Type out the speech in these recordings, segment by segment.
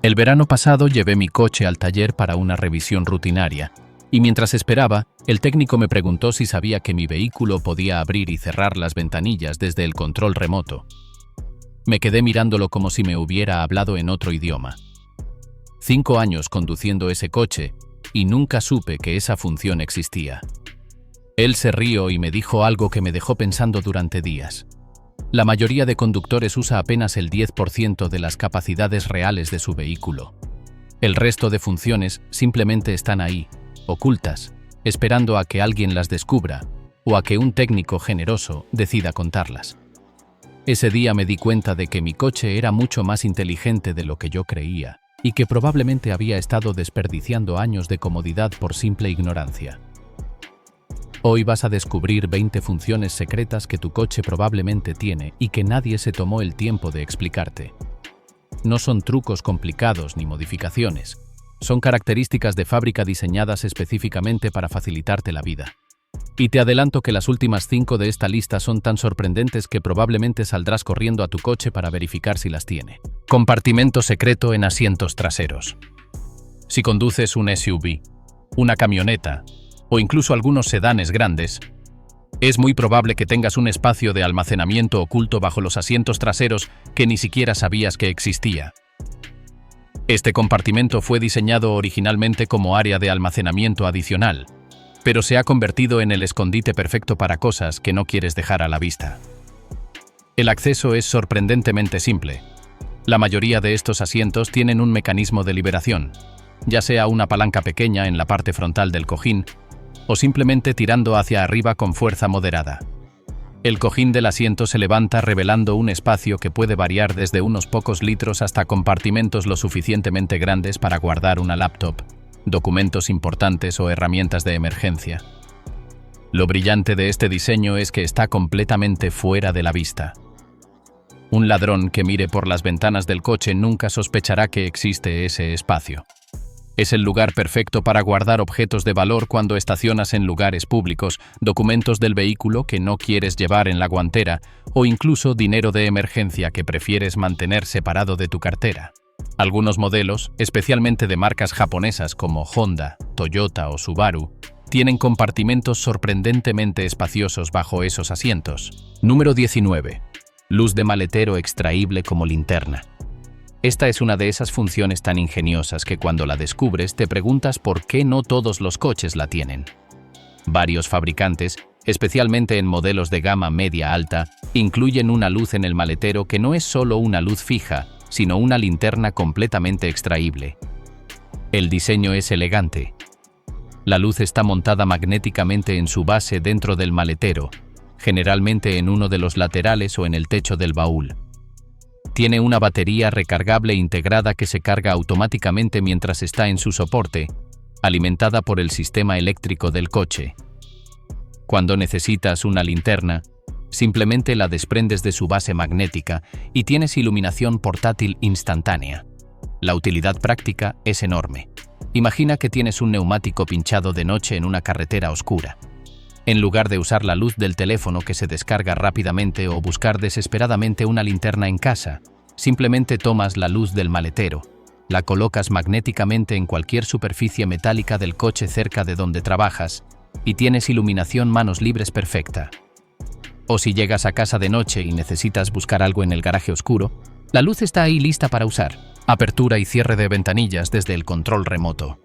El verano pasado llevé mi coche al taller para una revisión rutinaria, y mientras esperaba, el técnico me preguntó si sabía que mi vehículo podía abrir y cerrar las ventanillas desde el control remoto. Me quedé mirándolo como si me hubiera hablado en otro idioma. 5 años conduciendo ese coche, y nunca supe que esa función existía. Él se rió y me dijo algo que me dejó pensando durante días. La mayoría de conductores usa apenas el 10% de las capacidades reales de su vehículo. El resto de funciones simplemente están ahí, ocultas, esperando a que alguien las descubra o a que un técnico generoso decida contarlas. Ese día me di cuenta de que mi coche era mucho más inteligente de lo que yo creía y que probablemente había estado desperdiciando años de comodidad por simple ignorancia. Hoy vas a descubrir 20 funciones secretas que tu coche probablemente tiene y que nadie se tomó el tiempo de explicarte. No son trucos complicados ni modificaciones, son características de fábrica diseñadas específicamente para facilitarte la vida. Y te adelanto que las últimas 5 de esta lista son tan sorprendentes que probablemente saldrás corriendo a tu coche para verificar si las tiene. Compartimento secreto en asientos traseros. Si conduces un SUV, una camioneta, o incluso algunos sedanes grandes, es muy probable que tengas un espacio de almacenamiento oculto bajo los asientos traseros que ni siquiera sabías que existía. Este compartimento fue diseñado originalmente como área de almacenamiento adicional, pero se ha convertido en el escondite perfecto para cosas que no quieres dejar a la vista. El acceso es sorprendentemente simple. La mayoría de estos asientos tienen un mecanismo de liberación, ya sea una palanca pequeña en la parte frontal del cojín, o simplemente tirando hacia arriba con fuerza moderada. El cojín del asiento se levanta revelando un espacio que puede variar desde unos pocos litros hasta compartimentos lo suficientemente grandes para guardar una laptop, documentos importantes o herramientas de emergencia. Lo brillante de este diseño es que está completamente fuera de la vista. Un ladrón que mire por las ventanas del coche nunca sospechará que existe ese espacio. Es el lugar perfecto para guardar objetos de valor cuando estacionas en lugares públicos, documentos del vehículo que no quieres llevar en la guantera o incluso dinero de emergencia que prefieres mantener separado de tu cartera. Algunos modelos, especialmente de marcas japonesas como Honda, Toyota o Subaru, tienen compartimentos sorprendentemente espaciosos bajo esos asientos. Número 19. Luz de maletero extraíble como linterna. Esta es una de esas funciones tan ingeniosas que cuando la descubres te preguntas por qué no todos los coches la tienen. Varios fabricantes, especialmente en modelos de gama media-alta, incluyen una luz en el maletero que no es solo una luz fija, sino una linterna completamente extraíble. El diseño es elegante. La luz está montada magnéticamente en su base dentro del maletero, generalmente en uno de los laterales o en el techo del baúl. Tiene una batería recargable integrada que se carga automáticamente mientras está en su soporte, alimentada por el sistema eléctrico del coche. Cuando necesitas una linterna, simplemente la desprendes de su base magnética y tienes iluminación portátil instantánea. La utilidad práctica es enorme. Imagina que tienes un neumático pinchado de noche en una carretera oscura. En lugar de usar la luz del teléfono que se descarga rápidamente o buscar desesperadamente una linterna en casa, simplemente tomas la luz del maletero, la colocas magnéticamente en cualquier superficie metálica del coche cerca de donde trabajas y tienes iluminación manos libres perfecta. O si llegas a casa de noche y necesitas buscar algo en el garaje oscuro, la luz está ahí lista para usar. Apertura y cierre de ventanillas desde el control remoto.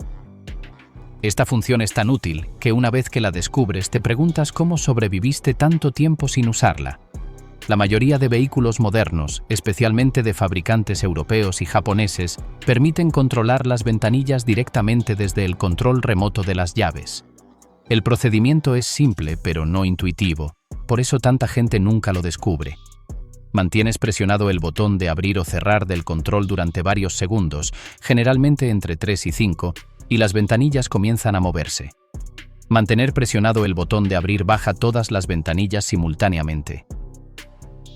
Esta función es tan útil que una vez que la descubres te preguntas cómo sobreviviste tanto tiempo sin usarla. La mayoría de vehículos modernos, especialmente de fabricantes europeos y japoneses, permiten controlar las ventanillas directamente desde el control remoto de las llaves. El procedimiento es simple pero no intuitivo, por eso tanta gente nunca lo descubre. Mantienes presionado el botón de abrir o cerrar del control durante varios segundos, generalmente entre 3 y 5, y las ventanillas comienzan a moverse. Mantener presionado el botón de abrir baja todas las ventanillas simultáneamente.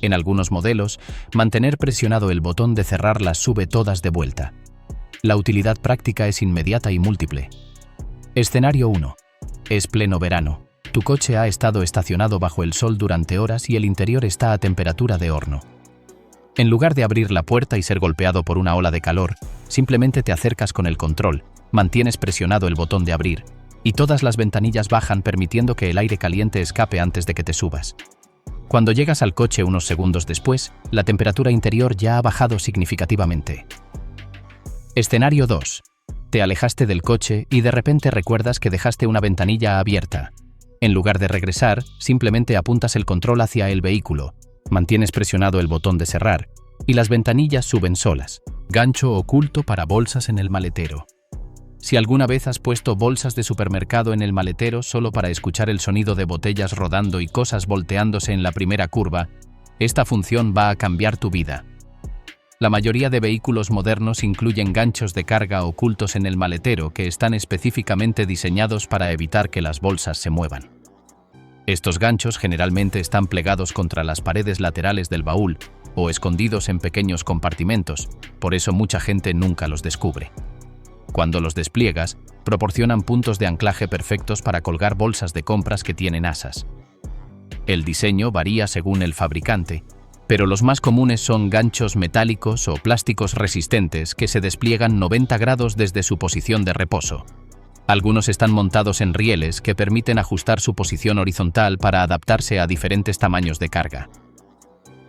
En algunos modelos, mantener presionado el botón de cerrar las sube todas de vuelta. La utilidad práctica es inmediata y múltiple. Escenario 1. Es pleno verano. Tu coche ha estado estacionado bajo el sol durante horas y el interior está a temperatura de horno. En lugar de abrir la puerta y ser golpeado por una ola de calor, simplemente te acercas con el control, mantienes presionado el botón de abrir, y todas las ventanillas bajan permitiendo que el aire caliente escape antes de que te subas. Cuando llegas al coche unos segundos después, la temperatura interior ya ha bajado significativamente. Escenario 2. Te alejaste del coche y de repente recuerdas que dejaste una ventanilla abierta. En lugar de regresar, simplemente apuntas el control hacia el vehículo, mantienes presionado el botón de cerrar, y las ventanillas suben solas. Gancho oculto para bolsas en el maletero. Si alguna vez has puesto bolsas de supermercado en el maletero solo para escuchar el sonido de botellas rodando y cosas volteándose en la primera curva, esta función va a cambiar tu vida. La mayoría de vehículos modernos incluyen ganchos de carga ocultos en el maletero que están específicamente diseñados para evitar que las bolsas se muevan. Estos ganchos generalmente están plegados contra las paredes laterales del baúl o escondidos en pequeños compartimentos, por eso mucha gente nunca los descubre. Cuando los despliegas, proporcionan puntos de anclaje perfectos para colgar bolsas de compras que tienen asas. El diseño varía según el fabricante, pero los más comunes son ganchos metálicos o plásticos resistentes que se despliegan 90 grados desde su posición de reposo. Algunos están montados en rieles que permiten ajustar su posición horizontal para adaptarse a diferentes tamaños de carga.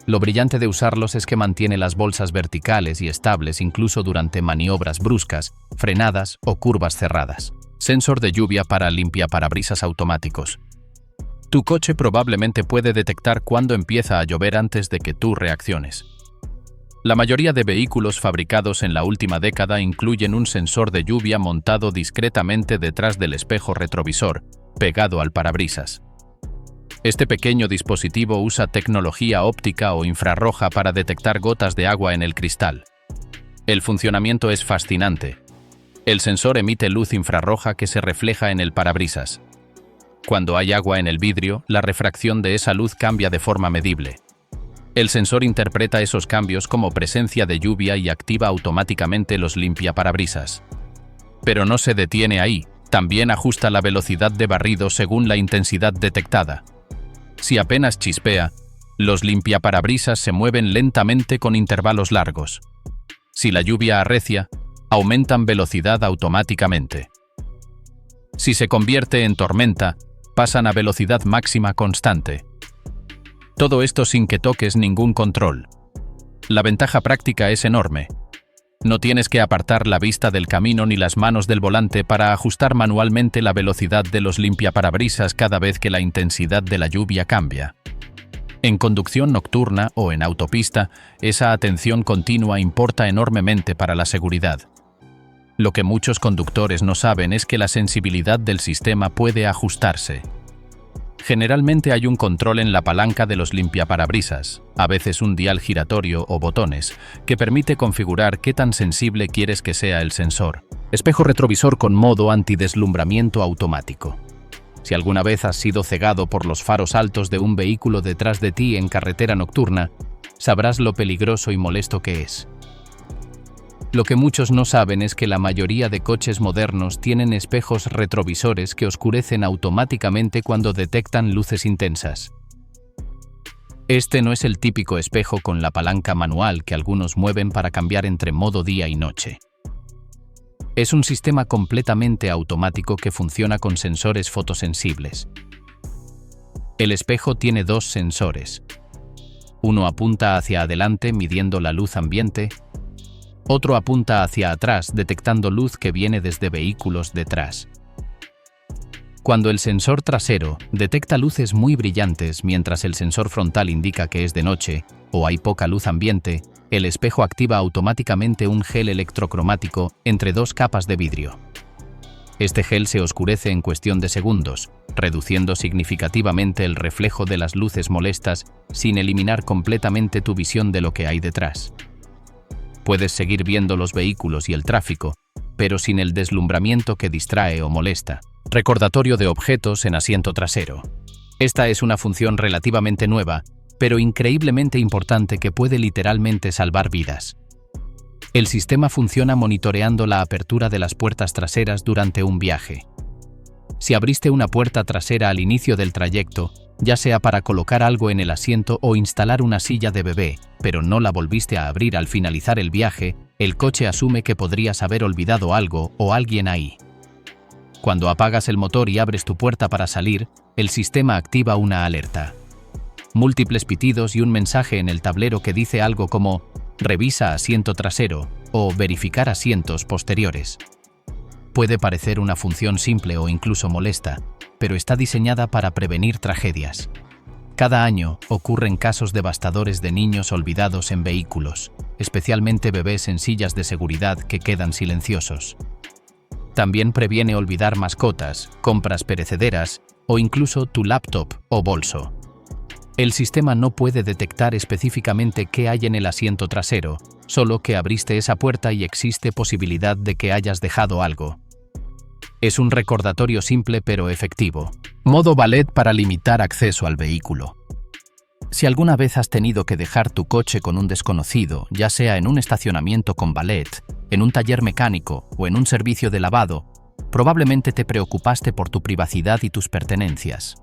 Lo brillante de usarlos es que mantiene las bolsas verticales y estables incluso durante maniobras bruscas, frenadas o curvas cerradas. Sensor de lluvia para limpiaparabrisas automáticos. Tu coche probablemente puede detectar cuándo empieza a llover antes de que tú reacciones. La mayoría de vehículos fabricados en la última década incluyen un sensor de lluvia montado discretamente detrás del espejo retrovisor, pegado al parabrisas. Este pequeño dispositivo usa tecnología óptica o infrarroja para detectar gotas de agua en el cristal. El funcionamiento es fascinante. El sensor emite luz infrarroja que se refleja en el parabrisas. Cuando hay agua en el vidrio, la refracción de esa luz cambia de forma medible. El sensor interpreta esos cambios como presencia de lluvia y activa automáticamente los limpiaparabrisas. Pero no se detiene ahí, también ajusta la velocidad de barrido según la intensidad detectada. Si apenas chispea, los limpiaparabrisas se mueven lentamente con intervalos largos. Si la lluvia arrecia, aumentan velocidad automáticamente. Si se convierte en tormenta, pasan a velocidad máxima constante. Todo esto sin que toques ningún control. La ventaja práctica es enorme. No tienes que apartar la vista del camino ni las manos del volante para ajustar manualmente la velocidad de los limpiaparabrisas cada vez que la intensidad de la lluvia cambia. En conducción nocturna o en autopista, esa atención continua importa enormemente para la seguridad. Lo que muchos conductores no saben es que la sensibilidad del sistema puede ajustarse. Generalmente hay un control en la palanca de los limpiaparabrisas, a veces un dial giratorio o botones, que permite configurar qué tan sensible quieres que sea el sensor. Espejo retrovisor con modo antideslumbramiento automático. Si alguna vez has sido cegado por los faros altos de un vehículo detrás de ti en carretera nocturna, sabrás lo peligroso y molesto que es. Lo que muchos no saben es que la mayoría de coches modernos tienen espejos retrovisores que oscurecen automáticamente cuando detectan luces intensas. Este no es el típico espejo con la palanca manual que algunos mueven para cambiar entre modo día y noche. Es un sistema completamente automático que funciona con sensores fotosensibles. El espejo tiene dos sensores. Uno apunta hacia adelante midiendo la luz ambiente. Otro apunta hacia atrás, detectando luz que viene desde vehículos detrás. Cuando el sensor trasero detecta luces muy brillantes mientras el sensor frontal indica que es de noche o hay poca luz ambiente, el espejo activa automáticamente un gel electrocromático entre dos capas de vidrio. Este gel se oscurece en cuestión de segundos, reduciendo significativamente el reflejo de las luces molestas sin eliminar completamente tu visión de lo que hay detrás. Puedes seguir viendo los vehículos y el tráfico, pero sin el deslumbramiento que distrae o molesta. Recordatorio de objetos en asiento trasero. Esta es una función relativamente nueva, pero increíblemente importante que puede literalmente salvar vidas. El sistema funciona monitoreando la apertura de las puertas traseras durante un viaje. Si abriste una puerta trasera al inicio del trayecto, ya sea para colocar algo en el asiento o instalar una silla de bebé, pero no la volviste a abrir al finalizar el viaje, el coche asume que podrías haber olvidado algo o alguien ahí. Cuando apagas el motor y abres tu puerta para salir, el sistema activa una alerta. Múltiples pitidos y un mensaje en el tablero que dice algo como «Revisa asiento trasero» o «Verificar asientos posteriores». Puede parecer una función simple o incluso molesta, pero está diseñada para prevenir tragedias. Cada año ocurren casos devastadores de niños olvidados en vehículos, especialmente bebés en sillas de seguridad que quedan silenciosos. También previene olvidar mascotas, compras perecederas o incluso tu laptop o bolso. El sistema no puede detectar específicamente qué hay en el asiento trasero, solo que abriste esa puerta y existe posibilidad de que hayas dejado algo. Es un recordatorio simple pero efectivo. Modo valet para limitar acceso al vehículo. Si alguna vez has tenido que dejar tu coche con un desconocido, ya sea en un estacionamiento con valet, en un taller mecánico o en un servicio de lavado, probablemente te preocupaste por tu privacidad y tus pertenencias.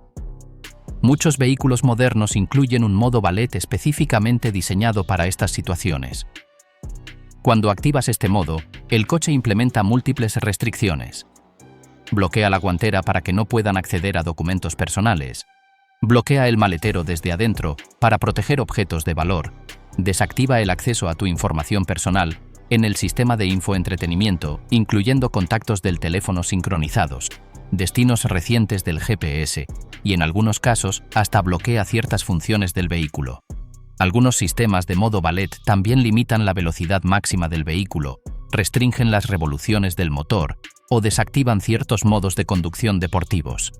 Muchos vehículos modernos incluyen un modo valet específicamente diseñado para estas situaciones. Cuando activas este modo, el coche implementa múltiples restricciones. Bloquea la guantera para que no puedan acceder a documentos personales. Bloquea el maletero desde adentro para proteger objetos de valor. Desactiva el acceso a tu información personal en el sistema de infoentretenimiento, incluyendo contactos del teléfono sincronizados, destinos recientes del GPS y, en algunos casos, hasta bloquea ciertas funciones del vehículo. Algunos sistemas de modo valet también limitan la velocidad máxima del vehículo, restringen las revoluciones del motor o desactivan ciertos modos de conducción deportivos.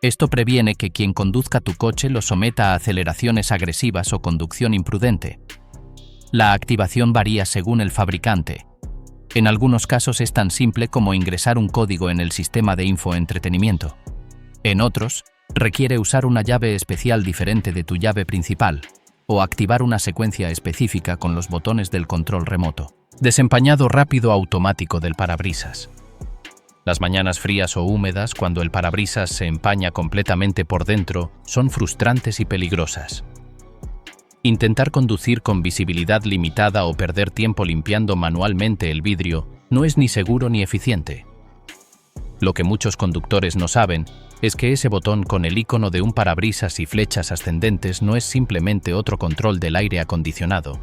Esto previene que quien conduzca tu coche lo someta a aceleraciones agresivas o conducción imprudente. La activación varía según el fabricante. En algunos casos es tan simple como ingresar un código en el sistema de infoentretenimiento. En otros, requiere usar una llave especial diferente de tu llave principal o activar una secuencia específica con los botones del control remoto. Desempañado rápido automático del parabrisas. Las mañanas frías o húmedas, cuando el parabrisas se empaña completamente por dentro, son frustrantes y peligrosas. Intentar conducir con visibilidad limitada o perder tiempo limpiando manualmente el vidrio no es ni seguro ni eficiente. Lo que muchos conductores no saben es que ese botón con el icono de un parabrisas y flechas ascendentes no es simplemente otro control del aire acondicionado.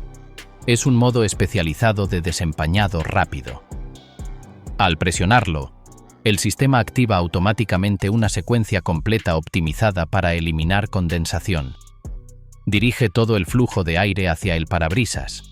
Es un modo especializado de desempañado rápido. Al presionarlo, el sistema activa automáticamente una secuencia completa optimizada para eliminar condensación. Dirige todo el flujo de aire hacia el parabrisas.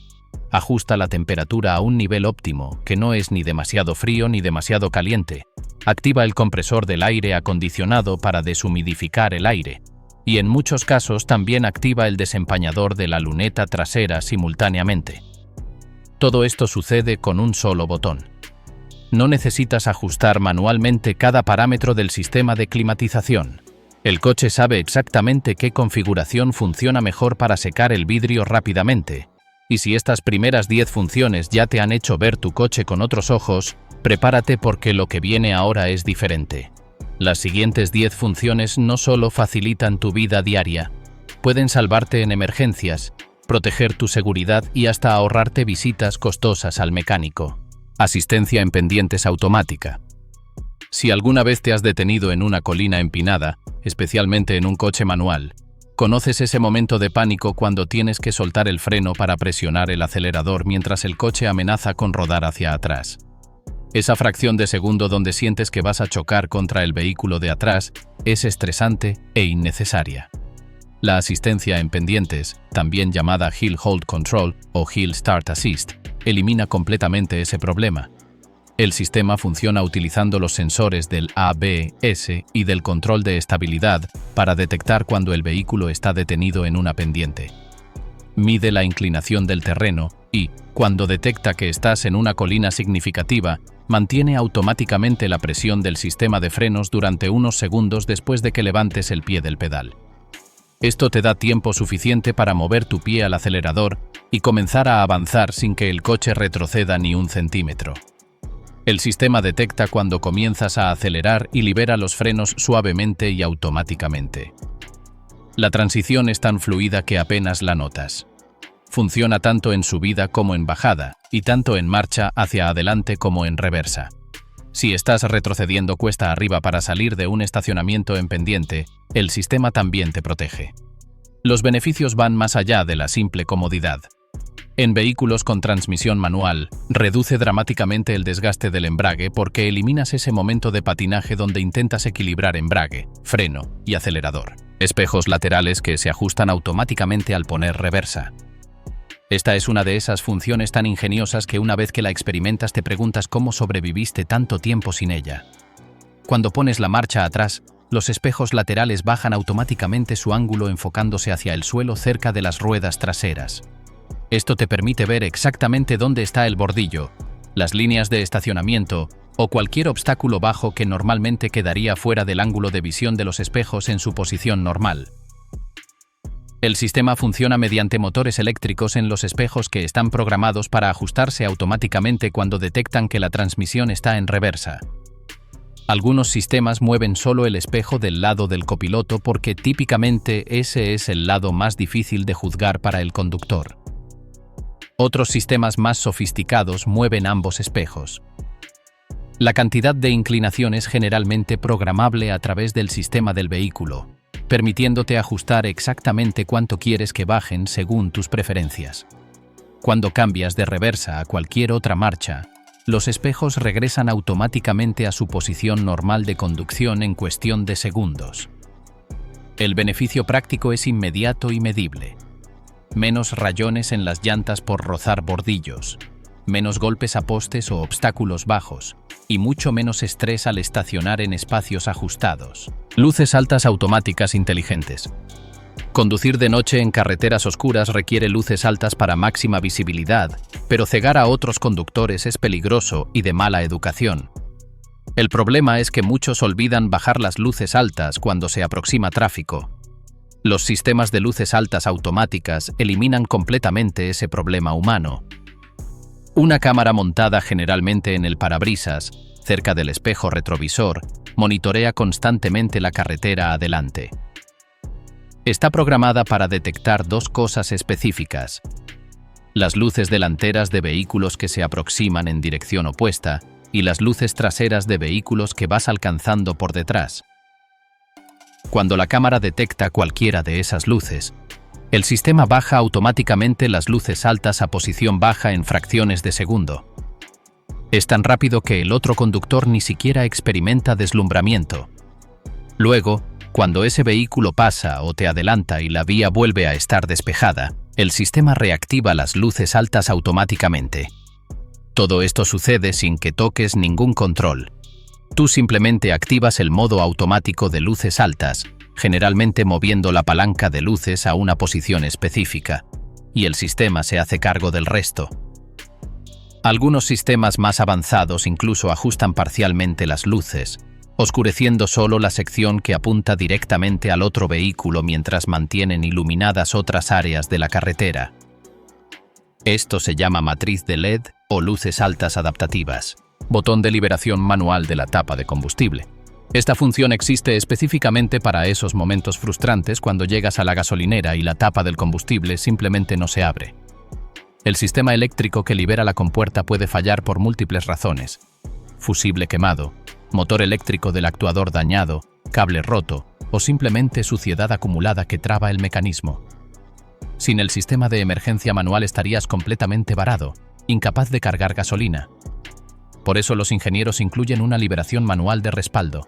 Ajusta la temperatura a un nivel óptimo, que no es ni demasiado frío ni demasiado caliente. Activa el compresor del aire acondicionado para deshumidificar el aire. Y en muchos casos también activa el desempañador de la luneta trasera simultáneamente. Todo esto sucede con un solo botón. No necesitas ajustar manualmente cada parámetro del sistema de climatización. El coche sabe exactamente qué configuración funciona mejor para secar el vidrio rápidamente. Y si estas primeras 10 funciones ya te han hecho ver tu coche con otros ojos, prepárate porque lo que viene ahora es diferente. Las siguientes 10 funciones no solo facilitan tu vida diaria, pueden salvarte en emergencias, proteger tu seguridad y hasta ahorrarte visitas costosas al mecánico. Asistencia en pendientes automática. Si alguna vez te has detenido en una colina empinada, especialmente en un coche manual, conoces ese momento de pánico cuando tienes que soltar el freno para presionar el acelerador mientras el coche amenaza con rodar hacia atrás. Esa fracción de segundo donde sientes que vas a chocar contra el vehículo de atrás es estresante e innecesaria. La asistencia en pendientes, también llamada Hill Hold Control o Hill Start Assist, elimina completamente ese problema. El sistema funciona utilizando los sensores del ABS y del control de estabilidad para detectar cuando el vehículo está detenido en una pendiente. Mide la inclinación del terreno y, cuando detecta que estás en una colina significativa, mantiene automáticamente la presión del sistema de frenos durante unos segundos después de que levantes el pie del pedal. Esto te da tiempo suficiente para mover tu pie al acelerador y comenzar a avanzar sin que el coche retroceda ni un centímetro. El sistema detecta cuando comienzas a acelerar y libera los frenos suavemente y automáticamente. La transición es tan fluida que apenas la notas. Funciona tanto en subida como en bajada, y tanto en marcha hacia adelante como en reversa. Si estás retrocediendo cuesta arriba para salir de un estacionamiento en pendiente, el sistema también te protege. Los beneficios van más allá de la simple comodidad. En vehículos con transmisión manual, reduce dramáticamente el desgaste del embrague porque eliminas ese momento de patinaje donde intentas equilibrar embrague, freno y acelerador. Espejos laterales que se ajustan automáticamente al poner reversa. Esta es una de esas funciones tan ingeniosas que una vez que la experimentas te preguntas cómo sobreviviste tanto tiempo sin ella. Cuando pones la marcha atrás, los espejos laterales bajan automáticamente su ángulo enfocándose hacia el suelo cerca de las ruedas traseras. Esto te permite ver exactamente dónde está el bordillo, las líneas de estacionamiento o cualquier obstáculo bajo que normalmente quedaría fuera del ángulo de visión de los espejos en su posición normal. El sistema funciona mediante motores eléctricos en los espejos que están programados para ajustarse automáticamente cuando detectan que la transmisión está en reversa. Algunos sistemas mueven solo el espejo del lado del copiloto porque típicamente ese es el lado más difícil de juzgar para el conductor. Otros sistemas más sofisticados mueven ambos espejos. La cantidad de inclinación es generalmente programable a través del sistema del vehículo, permitiéndote ajustar exactamente cuánto quieres que bajen según tus preferencias. Cuando cambias de reversa a cualquier otra marcha, los espejos regresan automáticamente a su posición normal de conducción en cuestión de segundos. El beneficio práctico es inmediato y medible. Menos rayones en las llantas por rozar bordillos, menos golpes a postes o obstáculos bajos, y mucho menos estrés al estacionar en espacios ajustados. Luces altas automáticas inteligentes. Conducir de noche en carreteras oscuras requiere luces altas para máxima visibilidad, pero cegar a otros conductores es peligroso y de mala educación. El problema es que muchos olvidan bajar las luces altas cuando se aproxima tráfico. Los sistemas de luces altas automáticas eliminan completamente ese problema humano. Una cámara montada generalmente en el parabrisas, cerca del espejo retrovisor, monitorea constantemente la carretera adelante. Está programada para detectar dos cosas específicas: las luces delanteras de vehículos que se aproximan en dirección opuesta y las luces traseras de vehículos que vas alcanzando por detrás. Cuando la cámara detecta cualquiera de esas luces, el sistema baja automáticamente las luces altas a posición baja en fracciones de segundo. Es tan rápido que el otro conductor ni siquiera experimenta deslumbramiento. Luego, cuando ese vehículo pasa o te adelanta y la vía vuelve a estar despejada, el sistema reactiva las luces altas automáticamente. Todo esto sucede sin que toques ningún control. Tú simplemente activas el modo automático de luces altas, generalmente moviendo la palanca de luces a una posición específica, y el sistema se hace cargo del resto. Algunos sistemas más avanzados incluso ajustan parcialmente las luces, oscureciendo solo la sección que apunta directamente al otro vehículo mientras mantienen iluminadas otras áreas de la carretera. Esto se llama matriz de LED o luces altas adaptativas. Botón de liberación manual de la tapa de combustible. Esta función existe específicamente para esos momentos frustrantes cuando llegas a la gasolinera y la tapa del combustible simplemente no se abre. El sistema eléctrico que libera la compuerta puede fallar por múltiples razones: fusible quemado, motor eléctrico del actuador dañado, cable roto o simplemente suciedad acumulada que traba el mecanismo. Sin el sistema de emergencia manual estarías completamente varado, incapaz de cargar gasolina. Por eso los ingenieros incluyen una liberación manual de respaldo.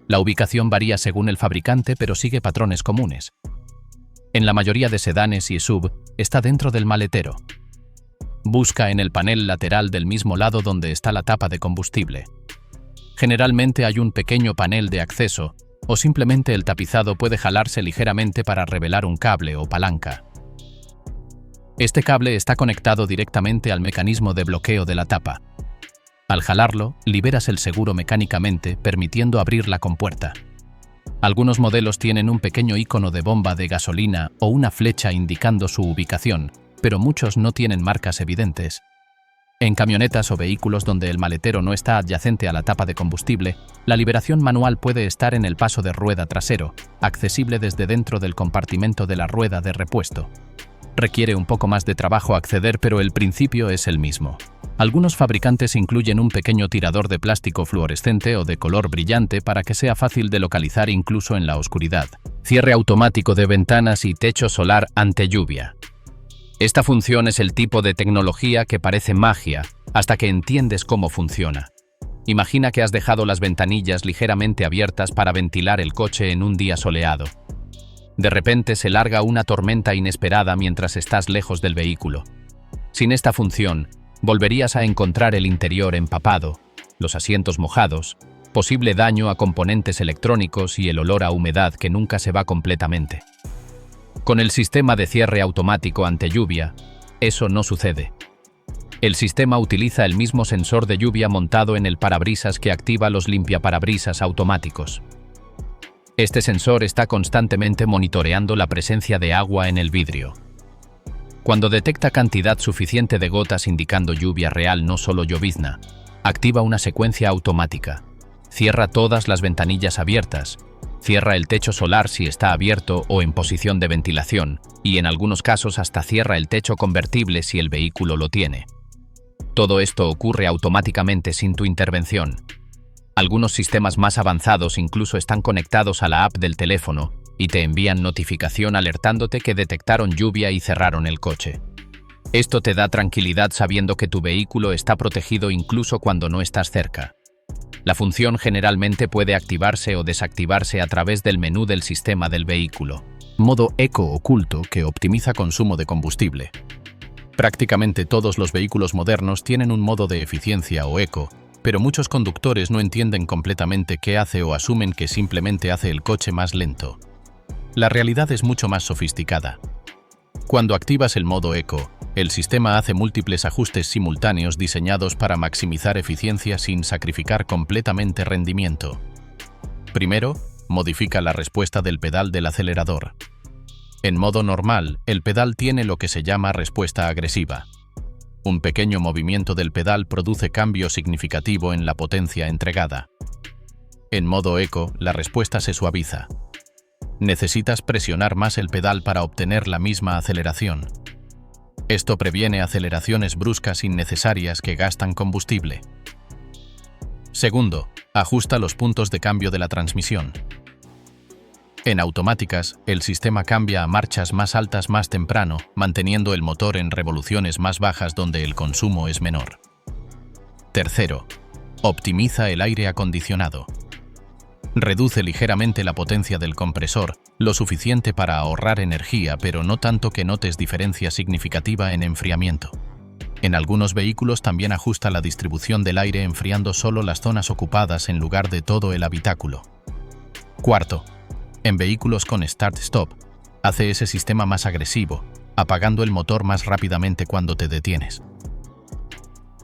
La ubicación varía según el fabricante, pero sigue patrones comunes. En la mayoría de sedanes y SUV, está dentro del maletero. Busca en el panel lateral del mismo lado donde está la tapa de combustible. Generalmente hay un pequeño panel de acceso, o simplemente el tapizado puede jalarse ligeramente para revelar un cable o palanca. Este cable está conectado directamente al mecanismo de bloqueo de la tapa. Al jalarlo, liberas el seguro mecánicamente, permitiendo abrir la compuerta. Algunos modelos tienen un pequeño icono de bomba de gasolina o una flecha indicando su ubicación, pero muchos no tienen marcas evidentes. En camionetas o vehículos donde el maletero no está adyacente a la tapa de combustible, la liberación manual puede estar en el paso de rueda trasero, accesible desde dentro del compartimento de la rueda de repuesto. Requiere un poco más de trabajo acceder, pero el principio es el mismo. Algunos fabricantes incluyen un pequeño tirador de plástico fluorescente o de color brillante para que sea fácil de localizar incluso en la oscuridad. Cierre automático de ventanas y techo solar ante lluvia. Esta función es el tipo de tecnología que parece magia hasta que entiendes cómo funciona. Imagina que has dejado las ventanillas ligeramente abiertas para ventilar el coche en un día soleado. De repente se larga una tormenta inesperada mientras estás lejos del vehículo. Sin esta función, volverías a encontrar el interior empapado, los asientos mojados, posible daño a componentes electrónicos y el olor a humedad que nunca se va completamente. Con el sistema de cierre automático ante lluvia, eso no sucede. El sistema utiliza el mismo sensor de lluvia montado en el parabrisas que activa los limpiaparabrisas automáticos. Este sensor está constantemente monitoreando la presencia de agua en el vidrio. Cuando detecta cantidad suficiente de gotas indicando lluvia real, no solo llovizna, activa una secuencia automática. Cierra todas las ventanillas abiertas, cierra el techo solar si está abierto o en posición de ventilación, y en algunos casos hasta cierra el techo convertible si el vehículo lo tiene. Todo esto ocurre automáticamente sin tu intervención. Algunos sistemas más avanzados incluso están conectados a la app del teléfono y te envían notificación alertándote que detectaron lluvia y cerraron el coche. Esto te da tranquilidad sabiendo que tu vehículo está protegido incluso cuando no estás cerca. La función generalmente puede activarse o desactivarse a través del menú del sistema del vehículo. Modo eco oculto que optimiza consumo de combustible. Prácticamente todos los vehículos modernos tienen un modo de eficiencia o eco, pero muchos conductores no entienden completamente qué hace o asumen que simplemente hace el coche más lento. La realidad es mucho más sofisticada. Cuando activas el modo eco, el sistema hace múltiples ajustes simultáneos diseñados para maximizar eficiencia sin sacrificar completamente rendimiento. Primero, modifica la respuesta del pedal del acelerador. En modo normal, el pedal tiene lo que se llama respuesta agresiva. Un pequeño movimiento del pedal produce cambio significativo en la potencia entregada. En modo eco, la respuesta se suaviza. Necesitas presionar más el pedal para obtener la misma aceleración. Esto previene aceleraciones bruscas innecesarias que gastan combustible. Segundo, ajusta los puntos de cambio de la transmisión. En automáticas, el sistema cambia a marchas más altas más temprano, manteniendo el motor en revoluciones más bajas donde el consumo es menor. Tercero, optimiza el aire acondicionado. Reduce ligeramente la potencia del compresor, lo suficiente para ahorrar energía, pero no tanto que notes diferencia significativa en enfriamiento. En algunos vehículos también ajusta la distribución del aire enfriando solo las zonas ocupadas en lugar de todo el habitáculo. Cuarto, en vehículos con Start-Stop, hace ese sistema más agresivo, apagando el motor más rápidamente cuando te detienes.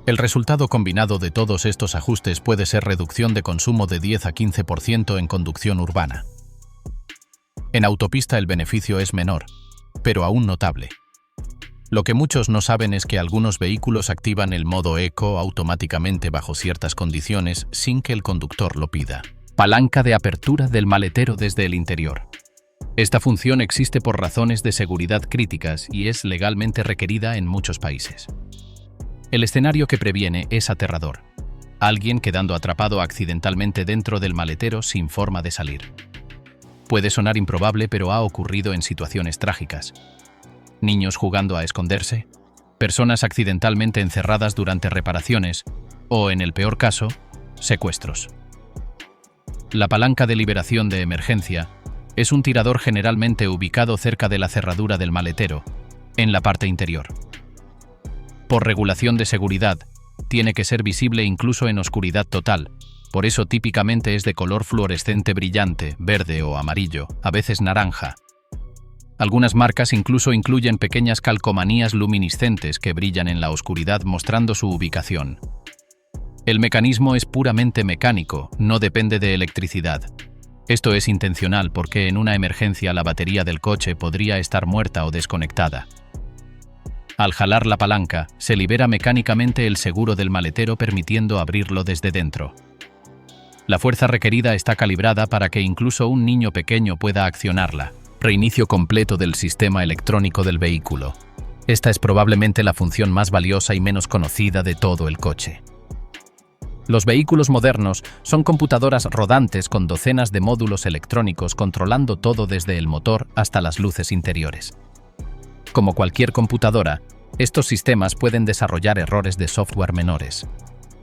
El resultado combinado de todos estos ajustes puede ser reducción de consumo de 10 a 15% en conducción urbana. En autopista el beneficio es menor, pero aún notable. Lo que muchos no saben es que algunos vehículos activan el modo eco automáticamente bajo ciertas condiciones sin que el conductor lo pida. Palanca de apertura del maletero desde el interior. Esta función existe por razones de seguridad críticas y es legalmente requerida en muchos países. El escenario que previene es aterrador. Alguien quedando atrapado accidentalmente dentro del maletero sin forma de salir. Puede sonar improbable, pero ha ocurrido en situaciones trágicas. Niños jugando a esconderse, personas accidentalmente encerradas durante reparaciones o, en el peor caso, secuestros. La palanca de liberación de emergencia es un tirador generalmente ubicado cerca de la cerradura del maletero, en la parte interior. Por regulación de seguridad, tiene que ser visible incluso en oscuridad total, por eso típicamente es de color fluorescente brillante, verde o amarillo, a veces naranja. Algunas marcas incluso incluyen pequeñas calcomanías luminiscentes que brillan en la oscuridad mostrando su ubicación. El mecanismo es puramente mecánico, no depende de electricidad. Esto es intencional porque en una emergencia la batería del coche podría estar muerta o desconectada. Al jalar la palanca, se libera mecánicamente el seguro del maletero permitiendo abrirlo desde dentro. La fuerza requerida está calibrada para que incluso un niño pequeño pueda accionarla. Reinicio completo del sistema electrónico del vehículo. Esta es probablemente la función más valiosa y menos conocida de todo el coche. Los vehículos modernos son computadoras rodantes con docenas de módulos electrónicos controlando todo desde el motor hasta las luces interiores. Como cualquier computadora, estos sistemas pueden desarrollar errores de software menores,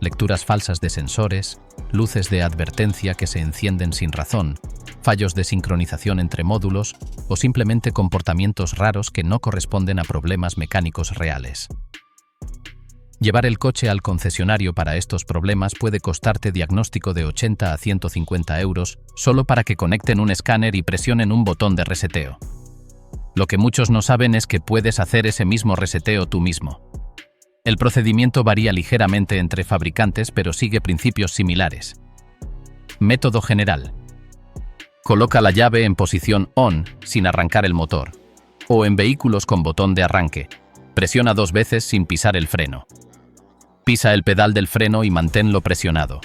lecturas falsas de sensores, luces de advertencia que se encienden sin razón, fallos de sincronización entre módulos o simplemente comportamientos raros que no corresponden a problemas mecánicos reales. Llevar el coche al concesionario para estos problemas puede costarte diagnóstico de 80 a 150 euros solo para que conecten un escáner y presionen un botón de reseteo. Lo que muchos no saben es que puedes hacer ese mismo reseteo tú mismo. El procedimiento varía ligeramente entre fabricantes, pero sigue principios similares. Método general. Coloca la llave en posición ON sin arrancar el motor, o en vehículos con botón de arranque. Presiona 2 veces sin pisar el freno. Pisa el pedal del freno y manténlo presionado.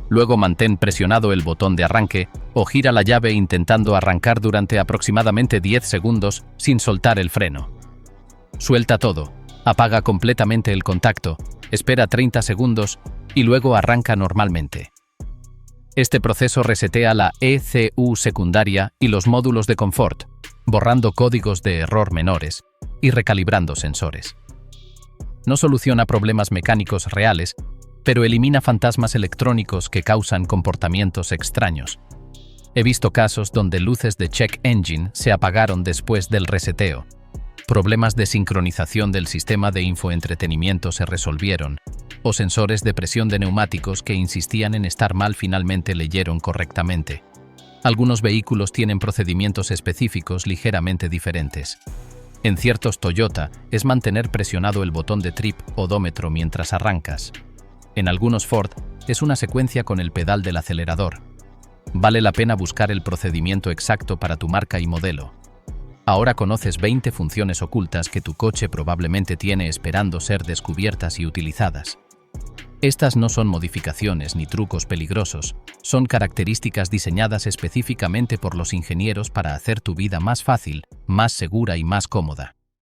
Luego mantén presionado el botón de arranque o gira la llave intentando arrancar durante aproximadamente 10 segundos sin soltar el freno. Suelta todo, apaga completamente el contacto, espera 30 segundos y luego arranca normalmente. Este proceso resetea la ECU secundaria y los módulos de confort, borrando códigos de error menores y recalibrando sensores. No soluciona problemas mecánicos reales, pero elimina fantasmas electrónicos que causan comportamientos extraños. He visto casos donde luces de check engine se apagaron después del reseteo. Problemas de sincronización del sistema de infoentretenimiento se resolvieron, o sensores de presión de neumáticos que insistían en estar mal finalmente leyeron correctamente. Algunos vehículos tienen procedimientos específicos ligeramente diferentes. En ciertos Toyota es mantener presionado el botón de trip odómetro mientras arrancas. En algunos Ford es una secuencia con el pedal del acelerador. Vale la pena buscar el procedimiento exacto para tu marca y modelo. Ahora conoces 20 funciones ocultas que tu coche probablemente tiene esperando ser descubiertas y utilizadas. Estas no son modificaciones ni trucos peligrosos, son características diseñadas específicamente por los ingenieros para hacer tu vida más fácil, más segura y más cómoda.